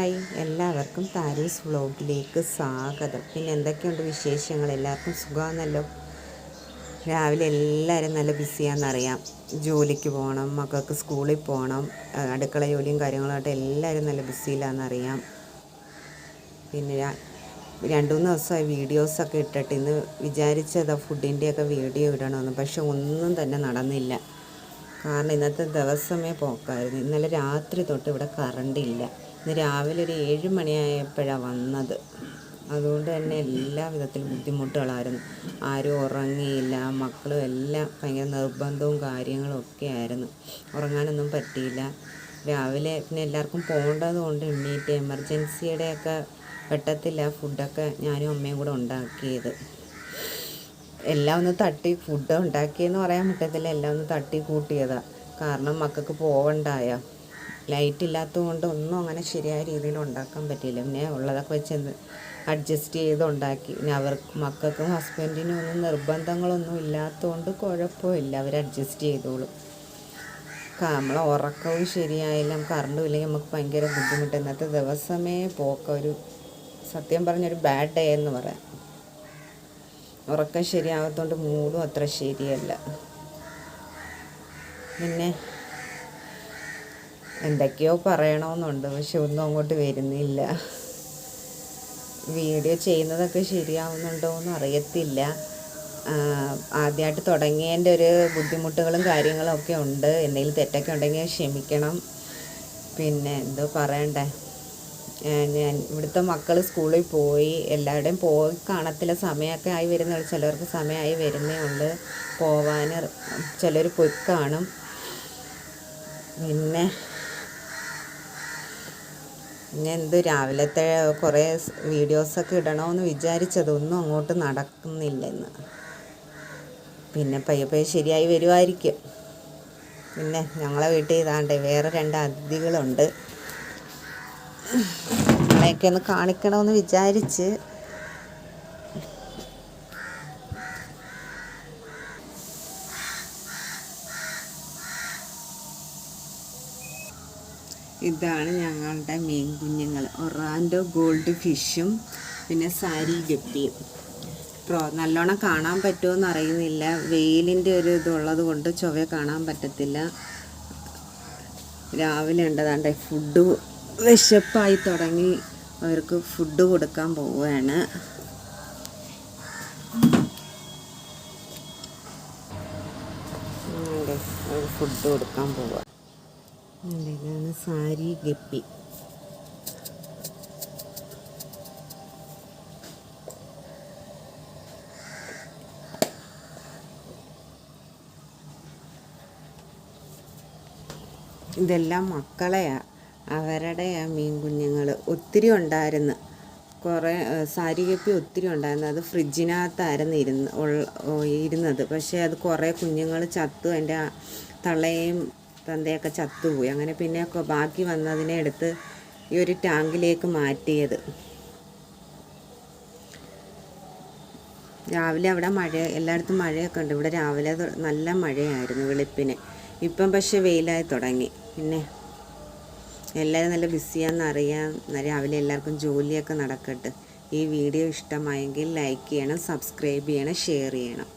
Hi, എല്ലാവർക്കും താരൂസ് വ്ലോഗിലേക്ക് സ്വാഗതം. പിന്നെ എന്തൊക്കെയുണ്ട് വിശേഷങ്ങൾ? എല്ലാവർക്കും സുഖമാണല്ലോ. രാവിലെ എല്ലാവരും നല്ല ബിസിയാണെന്നറിയാം. ജോലിക്ക് പോകണം, മക്കൾക്ക് സ്കൂളിൽ പോകണം, അടുക്കള ജോലിയും കാര്യങ്ങളുമായിട്ട് എല്ലാവരും നല്ല ബിസിയിലാണെന്നറിയാം. പിന്നെ 2-3 ദിവസമായി വീഡിയോസൊക്കെ ഇട്ടിട്ട് ഇന്ന് വിചാരിച്ചതാ ഫുഡിൻ്റെയൊക്കെ വീഡിയോ ഇടണമെന്ന്. പക്ഷെ ഒന്നും തന്നെ നടന്നില്ല. കാരണം ഇന്നത്തെ ദിവസമേ പോക്കായിരുന്നു. ഇന്നലെ രാത്രി തൊട്ട് ഇവിടെ കറണ്ടില്ല. ഇന്ന് രാവിലെ ഒരു 7 മണിയായപ്പോഴാണ് വന്നത്. അതുകൊണ്ട് തന്നെ എല്ലാ വിധത്തിലും ബുദ്ധിമുട്ടുകളായിരുന്നു. ആരും ഉറങ്ങിയില്ല. മക്കളും എല്ലാം ഭയങ്കര നിർബന്ധവും കാര്യങ്ങളും ഒക്കെ ആയിരുന്നു. ഉറങ്ങാനൊന്നും പറ്റിയില്ല. രാവിലെ പിന്നെ എല്ലാവർക്കും പോകേണ്ടത് കൊണ്ട് എണ്ണീറ്റ് എമർജൻസിയുടെയൊക്കെ വെട്ടത്തില്ല ഫുഡൊക്കെ ഞാനും അമ്മയും കൂടെ ഉണ്ടാക്കിയത്. എല്ലാം ഒന്ന് തട്ടി ഫുഡ് ഉണ്ടാക്കിയെന്ന് പറയാൻ പറ്റത്തില്ല, എല്ലാം ഒന്ന് തട്ടി കൂട്ടിയതാണ്. കാരണം മക്കൾക്ക് പോകണ്ടായ. ലൈറ്റ് ഇല്ലാത്തത് കൊണ്ട് ഒന്നും അങ്ങനെ ശരിയായ രീതിയിൽ ഉണ്ടാക്കാൻ പറ്റിയില്ല. പിന്നെ ഉള്ളതൊക്കെ വെച്ച് അഡ്ജസ്റ്റ് ചെയ്ത് ഉണ്ടാക്കി. പിന്നെ മക്കൾക്കും ഹസ്ബൻഡിനും ഒന്നും നിർബന്ധങ്ങളൊന്നും ഇല്ലാത്തതുകൊണ്ട് കുഴപ്പമില്ല, അവർ അഡ്ജസ്റ്റ് ചെയ്തോളും. നമ്മളെ ഉറക്കവും ശരിയായില്ല, കറണ്ടും ഇല്ലെങ്കിൽ നമുക്ക് ഭയങ്കര ബുദ്ധിമുട്ട്. ഇന്നത്തെ ദിവസമേ ഒരു സത്യം പറഞ്ഞൊരു ബാഡ് ഡേ എന്ന് പറയാം. ഉറക്കം ശരിയാകത്തോണ്ട് മൂഡും അത്ര ശരിയല്ല. പിന്നെ എന്തൊക്കെയോ പറയണമെന്നുണ്ട്, പക്ഷെ ഒന്നും അങ്ങോട്ട് വരുന്നില്ല. വീഡിയോ ചെയ്യുന്നതൊക്കെ ശരിയാവുന്നുണ്ടോ എന്ന് അറിയത്തില്ല. ആദ്യമായിട്ട് തുടങ്ങിയതിൻ്റെ ഒരു ബുദ്ധിമുട്ടുകളും കാര്യങ്ങളും ഒക്കെ ഉണ്ട്. എന്തെങ്കിലും തെറ്റൊക്കെ ഉണ്ടെങ്കിൽ ക്ഷമിക്കണം. പിന്നെ എന്തോ പറയണ്ടേ, ഞാൻ ഇവിടുത്തെ മക്കൾ സ്കൂളിൽ പോയി, എല്ലാവരുടെയും പോയി കാണത്തില്ല. സമയമൊക്കെ ആയി വരുന്നുള്ളൂ. ചിലർക്ക് സമയമായി വരുന്നേ ഉള്ളൂ പോവാൻ. ചിലർ പോയി കാണും. പിന്നെ രാവിലത്തെ കുറേ വീഡിയോസൊക്കെ ഇടണമെന്ന് വിചാരിച്ചതൊന്നും അങ്ങോട്ട് നടക്കുന്നില്ലെന്ന്. പിന്നെ പയ്യെ ശരിയായി വരുമായിരിക്കും. പിന്നെ ഞങ്ങളെ വീട്ടിൽ ഇതാണ്ട് വേറെ 2 അതിഥികളുണ്ട്. ഞങ്ങളെയൊക്കെ ഒന്ന് കാണിക്കണമെന്ന് വിചാരിച്ച്. ഇതാണ് ഞങ്ങളുടെ മീൻ കുഞ്ഞുങ്ങൾ, ഒറാൻഡോ ഗോൾഡ് ഫിഷും പിന്നെ സാരി ഗപ്പിയും. നല്ലോണം കാണാൻ പറ്റുമോയെന്ന് അറിയുന്നില്ല, വെയിലിൻ്റെ ഒരു ഇതുള്ളത് കൊണ്ട് ചൊവ്വ കാണാൻ പറ്റത്തില്ല. രാവിലെ ഉണ്ടതാണ്ട് ഫുഡ് വിശപ്പായി തുടങ്ങി. അവർക്ക് ഫുഡ് കൊടുക്കാൻ പോവുകയാണ്. ഫുഡ് കൊടുക്കാൻ പോവുക. ഇതാണ് സാരി ഗപ്പി. ഇതെല്ലാം മക്കളെയാണ്, അവരുടെ മീൻ കുഞ്ഞുങ്ങൾ. ഒത്തിരി ഉണ്ടായിരുന്നു, കുറേ സാരി ഗപ്പി ഒത്തിരി ഉണ്ടായിരുന്നു. അത് ഫ്രിഡ്ജിനകത്തായിരുന്നു ഇരുന്നത്. പക്ഷേ അത് കുറേ കുഞ്ഞുങ്ങൾ ചത്തു. അതിൻ്റെ തള്ളയും തന്തയൊക്കെ ചത്തുപോയി. അങ്ങനെ പിന്നെ ബാക്കി വന്നതിനെ എടുത്ത് ഈ ഒരു ടാങ്കിലേക്ക് മാറ്റിയത്. രാവിലെ അവിടെ എല്ലായിടത്തും മഴയൊക്കെ ഉണ്ട്. ഇവിടെ രാവിലെ നല്ല മഴയായിരുന്നു വെളുപ്പിന്. ഇപ്പം പക്ഷെ വെയിലായി തുടങ്ങി. പിന്നെ എല്ലാവരും നല്ല ബിസിയാണെന്നറിയാം. രാവിലെ എല്ലാവർക്കും ജോലിയൊക്കെ നടക്കട്ടെ. ഈ വീഡിയോ ഇഷ്ടമായെങ്കിൽ ലൈക്ക് ചെയ്യണം, സബ്സ്ക്രൈബ് ചെയ്യണം, ഷെയർ ചെയ്യണം.